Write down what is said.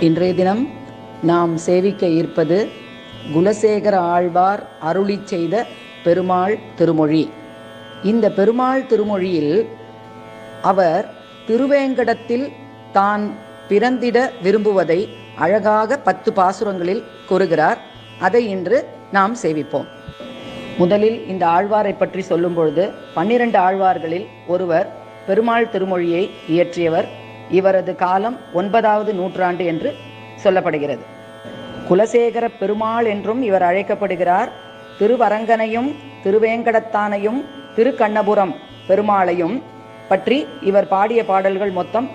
இன்றைய தினம் நாம் சேவிக்க இருப்பது குலசேகர ஆழ்வார் அருளி செய்த பெருமாள் திருமொழி. இந்த பெருமாள் திருமொழியில் அவர் திருவேங்கடத்தில் தான் பிறந்திட விரும்புவதை அழகாக 10 பாசுரங்களில் கூறுகிறார். அதை இன்று நாம் சேவிப்போம். முதலில் இந்த ஆழ்வாரை பற்றி சொல்லும் பொழுது 12 ஆழ்வார்களில் ஒருவர் பெருமாள் திருமொழியை இயற்றியவர். இவரது காலம் 9வது நூற்றாண்டு என்று சொல்லப்படுகிறது. குலசேகர பெருமாள் என்றும் இவர் அழைக்கப்படுகிறார். திருவரங்கனையும் திருவேங்கடத்தானையும் திருக்கண்ணபுரம் பெருமாளையும் பற்றி இவர் பாடிய பாடல்கள் மொத்தம்